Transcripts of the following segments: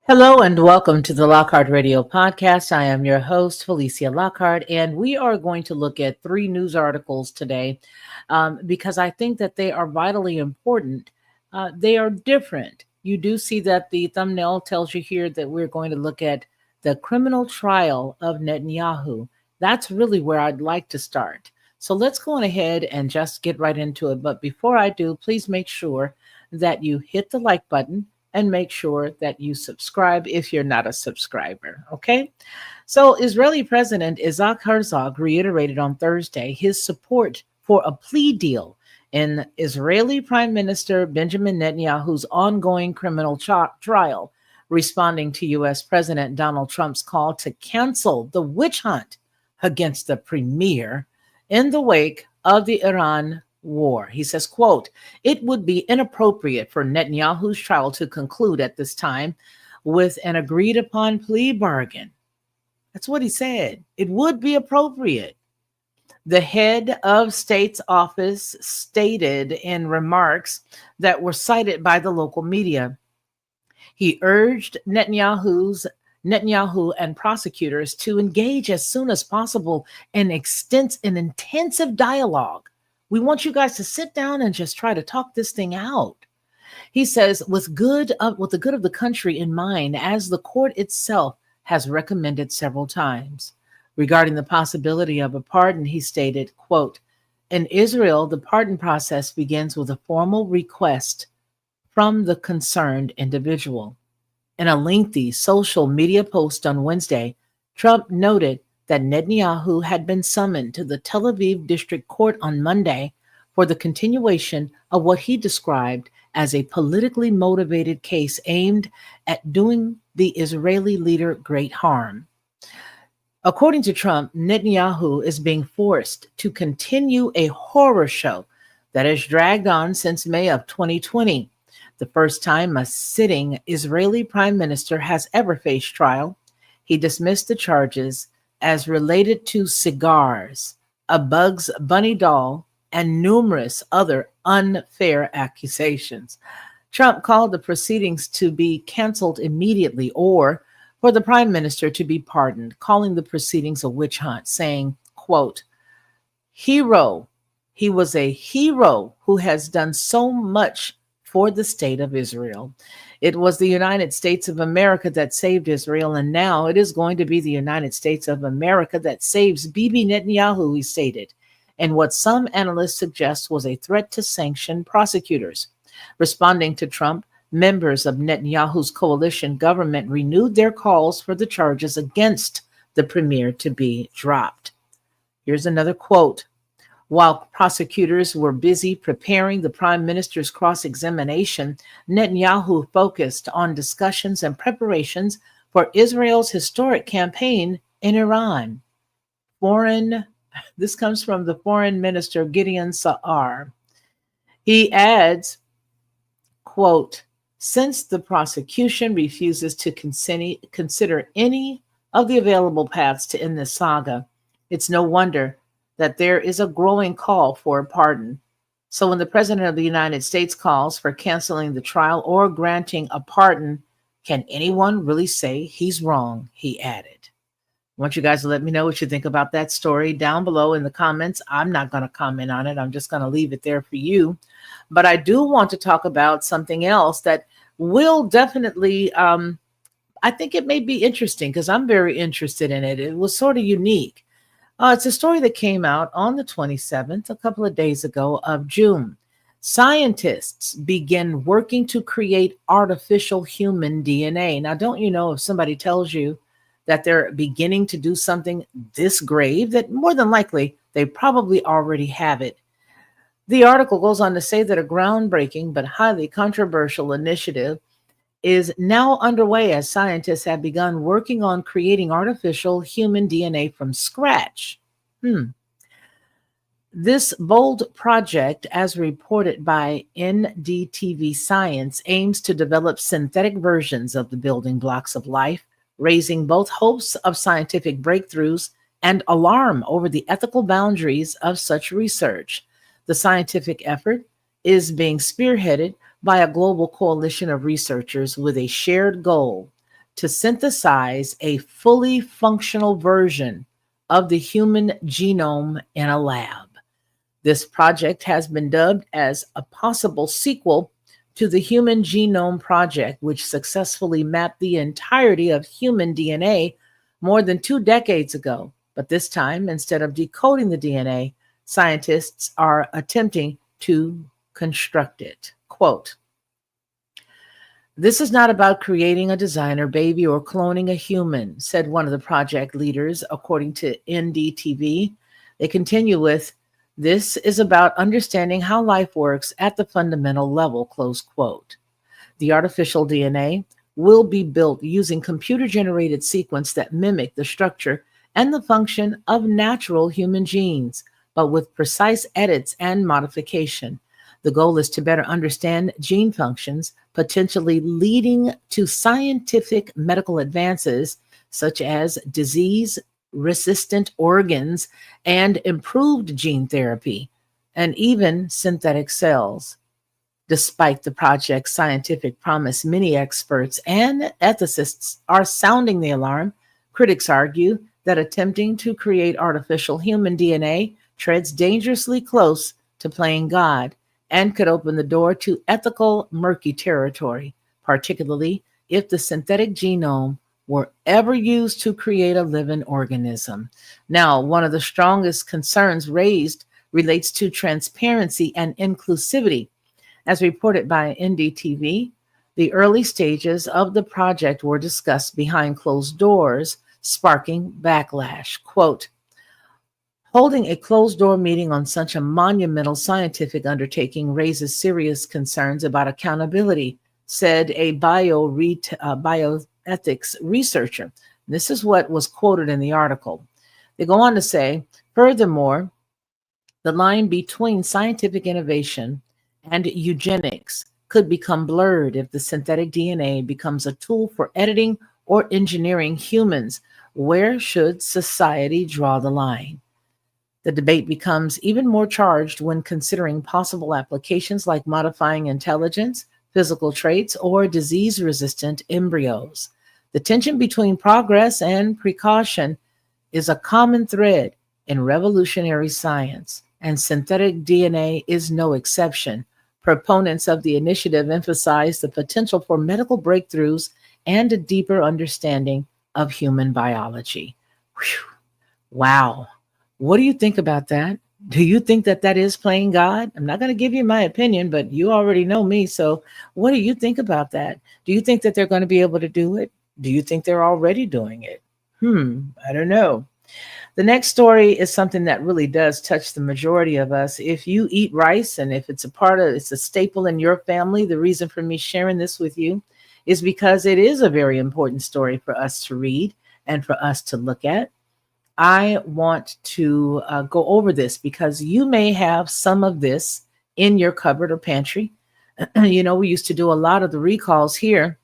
Hello and welcome to the Lockhart Radio Podcast. I am your host, Felicia Lockhart, and we are going to look at three news articles today because I think that they are vitally important. They are different. You do see that the thumbnail tells you here that we're going to look at the criminal trial of Netanyahu. That's really where I'd like to start. So let's go on ahead and just get right into it. But before I do, please make sure that you hit the like button and make sure that you subscribe if you're not a subscriber, okay? So Israeli President Isaac Herzog reiterated on Thursday his support for a plea deal in Israeli Prime Minister Benjamin Netanyahu's ongoing criminal trial, responding to U.S. President Donald Trump's call to cancel the witch hunt against the premier in the wake of the Iran war. He says, quote, "It would be inappropriate for Netanyahu's trial to conclude at this time with an agreed upon plea bargain." That's what he said. It would be appropriate. The head of state's office stated in remarks that were cited by the local media. He urged Netanyahu and prosecutors to engage as soon as possible in intensive dialogue. We want you guys to sit down and just try to talk this thing out. He says, with the good of the country in mind, as the court itself has recommended several times. Regarding the possibility of a pardon, he stated, quote, "In Israel, the pardon process begins with a formal request from the concerned individual." In a lengthy social media post on Wednesday, Trump noted that Netanyahu had been summoned to the Tel Aviv District Court on Monday for the continuation of what he described as a politically motivated case aimed at doing the Israeli leader great harm. According to Trump, Netanyahu is being forced to continue a horror show that has dragged on since May of 2020, the first time a sitting Israeli prime minister has ever faced trial. He dismissed the charges as related to cigars, a Bugs Bunny doll, and numerous other unfair accusations. Trump called the proceedings to be canceled immediately or for the prime minister to be pardoned, calling the proceedings a witch hunt, saying, quote, "Hero, he was a hero who has done so much for the state of Israel. It was the United States of America that saved Israel, and now it is going to be the United States of America that saves Bibi Netanyahu," he stated, and what some analysts suggest was a threat to sanction prosecutors. Responding to Trump, members of Netanyahu's coalition government renewed their calls for the charges against the premier to be dropped. Here's another quote. "While prosecutors were busy preparing the prime minister's cross-examination, Netanyahu focused on discussions and preparations for Israel's historic campaign in Iran." This comes from the foreign minister Gideon Saar. He adds, quote, "Since the prosecution refuses to consider any of the available paths to end this saga, it's no wonder that there is a growing call for a pardon. So when the President of the United States calls for canceling the trial or granting a pardon, can anyone really say he's wrong?" he added. I want you guys to let me know what you think about that story down below in the comments. I'm not going to comment on it. I'm just going to leave it there for you. But I do want to talk about something else that will definitely, I think it may be interesting because I'm very interested in it. It was sort of unique. It's a story that came out on the 27th, a couple of days ago of June. Scientists begin working to create artificial human DNA. Now, don't you know if somebody tells you that they're beginning to do something this grave, that more than likely they probably already have it. The article goes on to say that a groundbreaking but highly controversial initiative is now underway as scientists have begun working on creating artificial human DNA from scratch. This bold project, as reported by NDTV Science, aims to develop synthetic versions of the building blocks of life, raising both hopes of scientific breakthroughs and alarm over the ethical boundaries of such research. The scientific effort is being spearheaded by a global coalition of researchers with a shared goal to synthesize a fully functional version of the human genome in a lab. This project has been dubbed as a possible sequel to the Human Genome Project, which successfully mapped the entirety of human DNA more than 2 decades ago. But this time, instead of decoding the DNA, scientists are attempting to construct it. Quote, "This is not about creating a designer baby or cloning a human," said one of the project leaders, according to NDTV. They continue with, "This is about understanding how life works at the fundamental level," close quote. The artificial DNA will be built using computer-generated sequence that mimic the structure and the function of natural human genes, but with precise edits and modification. The goal is to better understand gene functions, potentially leading to scientific medical advances such as disease-resistant organs and improved gene therapy, and even synthetic cells. Despite the project's scientific promise, many experts and ethicists are sounding the alarm. Critics argue that attempting to create artificial human DNA treads dangerously close to playing God and could open the door to ethical murky territory, particularly if the synthetic genome were ever used to create a living organism. Now, one of the strongest concerns raised relates to transparency and inclusivity. As reported by NDTV, the early stages of the project were discussed behind closed doors, sparking backlash. Quote, "Holding a closed-door meeting on such a monumental scientific undertaking raises serious concerns about accountability," said a bioethics researcher. This is what was quoted in the article. They go on to say, "Furthermore, the line between scientific innovation and eugenics could become blurred if the synthetic DNA becomes a tool for editing or engineering humans. Where should society draw the line?" The debate becomes even more charged when considering possible applications like modifying intelligence, physical traits, or disease-resistant embryos. The tension between progress and precaution is a common thread in revolutionary science, and synthetic DNA is no exception. Proponents of the initiative emphasize the potential for medical breakthroughs and a deeper understanding of human biology. Whew. Wow. What do you think about that? Do you think that that is playing God? I'm not going to give you my opinion, but you already know me. So what do you think about that? Do you think that they're going to be able to do it? Do you think they're already doing it? I don't know. The next story is something that really does touch the majority of us. If you eat rice and if it's a staple in your family, the reason for me sharing this with you is because it is a very important story for us to read and for us to look at. I want to go over this because you may have some of this in your cupboard or pantry. We used to do a lot of the recalls here,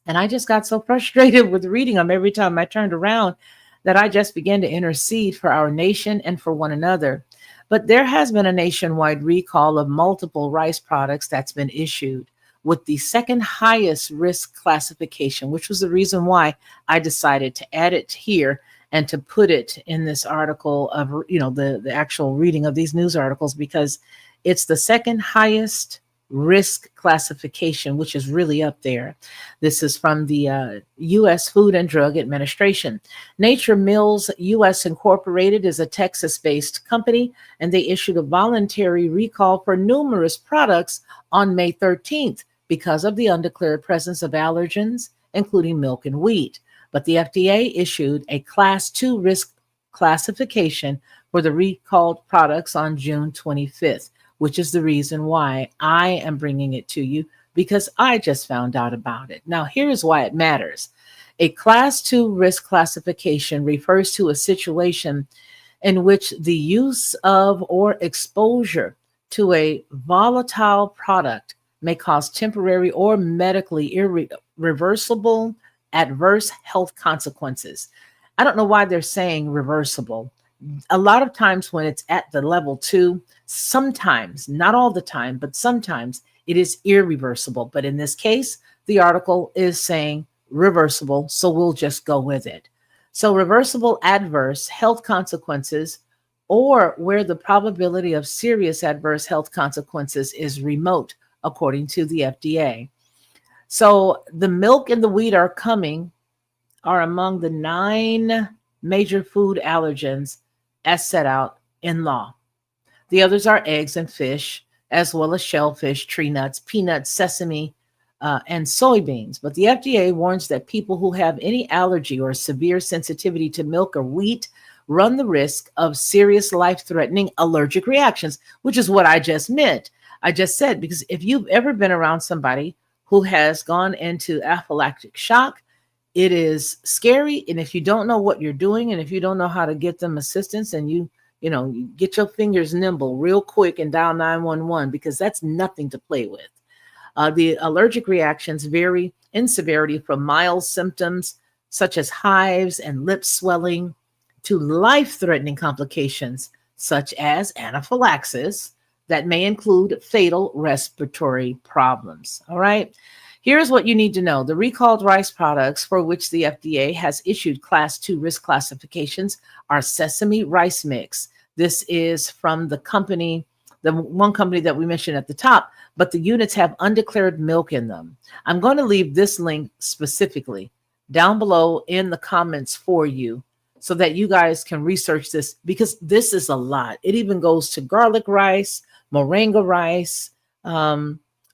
and I just got so frustrated with reading them every time I turned around that I just began to intercede for our nation and for one another. But there has been a nationwide recall of multiple rice products that's been issued with the second highest risk classification, which was the reason why I decided to add it here and to put it in this article of, the actual reading of these news articles, because it's the second highest risk classification, which is really up there. This is from the U.S. Food and Drug Administration. Nature Mills U.S. Incorporated is a Texas-based company, and they issued a voluntary recall for numerous products on May 13th because of the undeclared presence of allergens, including milk and wheat. But the FDA issued a Class 2 risk classification for the recalled products on June 25th, which is the reason why I am bringing it to you, because I just found out about it. Now, here's why it matters. A Class 2 risk classification refers to a situation in which the use of or exposure to a volatile product may cause temporary or medically irreversible adverse health consequences. I don't know why they're saying reversible. A lot of times when it's at the level 2, sometimes, not all the time, but sometimes it is irreversible. But in this case, the article is saying reversible, so we'll just go with it. So reversible adverse health consequences, or where the probability of serious adverse health consequences is remote, according to the FDA. So the milk and the wheat are among the 9 major food allergens as set out in law. The others are eggs and fish, as well as shellfish, tree nuts, peanuts, sesame, and soybeans. But the FDA warns that people who have any allergy or severe sensitivity to milk or wheat run the risk of serious life-threatening allergic reactions, which is what I just meant. I just said, because if you've ever been around somebody who has gone into anaphylactic shock, it is scary. And if you don't know what you're doing, and if you don't know how to get them assistance, and you get your fingers nimble real quick and dial 911, because that's nothing to play with. The allergic reactions vary in severity from mild symptoms such as hives and lip swelling to life-threatening complications such as anaphylaxis that may include fatal respiratory problems. All right. Here's what you need to know. The recalled rice products for which the FDA has issued Class 2 risk classifications are sesame rice mix. This is from the one company that we mentioned at the top, but the units have undeclared milk in them. I'm going to leave this link specifically down below in the comments for you so that you guys can research this, because this is a lot. It even goes to garlic rice, moringa rice,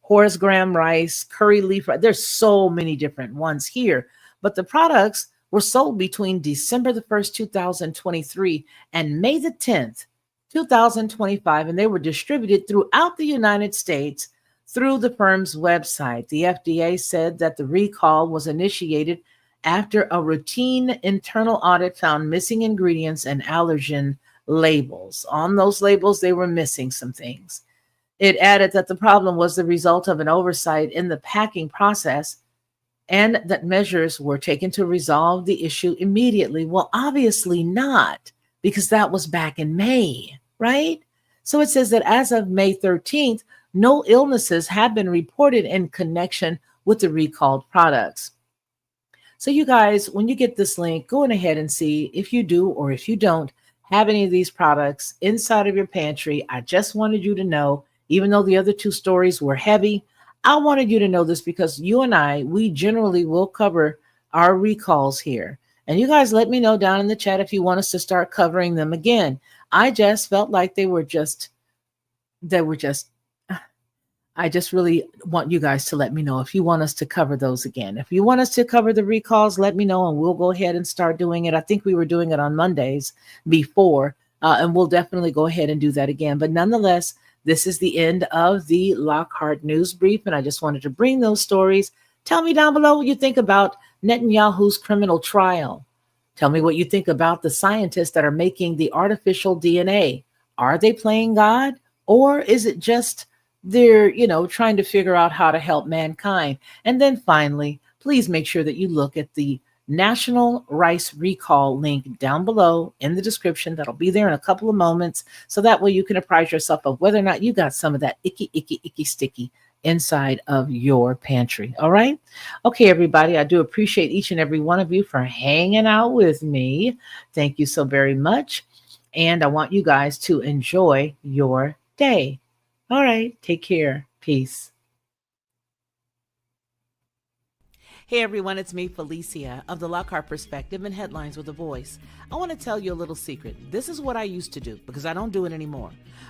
Horace Graham rice, curry leaf rice. There's so many different ones here, but the products were sold between December the 1st, 2023 and May the 10th, 2025, and they were distributed throughout the United States through the firm's website. The FDA said that the recall was initiated after a routine internal audit found missing ingredients and allergen labels. On those labels, they were missing some things. It added that the problem was the result of an oversight in the packing process and that measures were taken to resolve the issue immediately. Well, obviously not, because that was back in May, right? So it says that as of May 13th, no illnesses have been reported in connection with the recalled products. So you guys, when you get this link, go ahead and see if you do or if you don't have any of these products inside of your pantry. I just wanted you to know, even though the other 2 stories were heavy, I wanted you to know this because you and I, we generally will cover our recalls here. And you guys let me know down in the chat if you want us to start covering them again. I just felt like I just really want you guys to let me know if you want us to cover those again. If you want us to cover the recalls, let me know and we'll go ahead and start doing it. I think we were doing it on Mondays before, and we'll definitely go ahead and do that again. But nonetheless, this is the end of the Lockhart News Brief, and I just wanted to bring those stories. Tell me down below what you think about Netanyahu's criminal trial. Tell me what you think about the scientists that are making the artificial DNA. Are they playing God, or is it just they're, trying to figure out how to help mankind? And then finally, please make sure that you look at the National Rice Recall link down below in the description. That'll be there in a couple of moments. So that way you can apprise yourself of whether or not you got some of that icky, sticky inside of your pantry. All right. Okay, everybody. I do appreciate each and every one of you for hanging out with me. Thank you so very much. And I want you guys to enjoy your day. All right. Take care. Peace. Hey everyone, it's me, Felicia, of the Lockhart Perspective and Headlines with a Voice. I want to tell you a little secret. This is what I used to do, because I don't do it anymore.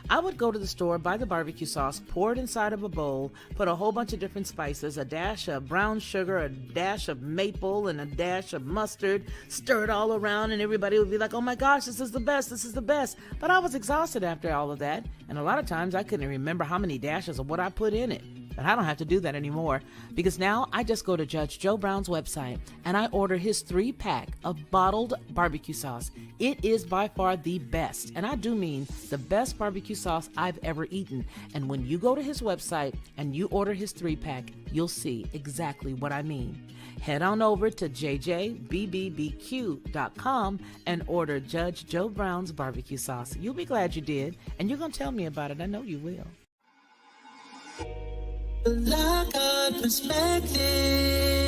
I would go to the store, buy the barbecue sauce, pour it inside of a bowl, put a whole bunch of different spices, a dash of brown sugar, a dash of maple, and a dash of mustard, stir it all around, and everybody would be like, oh my gosh, this is the best, this is the best. But I was exhausted after all of that, and a lot of times I couldn't remember how many dashes of what I put in it. But I don't have to do that anymore, because now I just go to Judge Joe Brown's website and I order his 3-pack of bottled barbecue sauce. It is by far the best, and I do mean the best barbecue sauce I've ever eaten. And when you go to his website and you order his 3-pack, you'll see exactly what I mean. Head on over to jjbbbbq.com and order Judge Joe Brown's barbecue sauce. You'll be glad you did, and you're going to tell me about it. I know you will. Lockhart Perspective.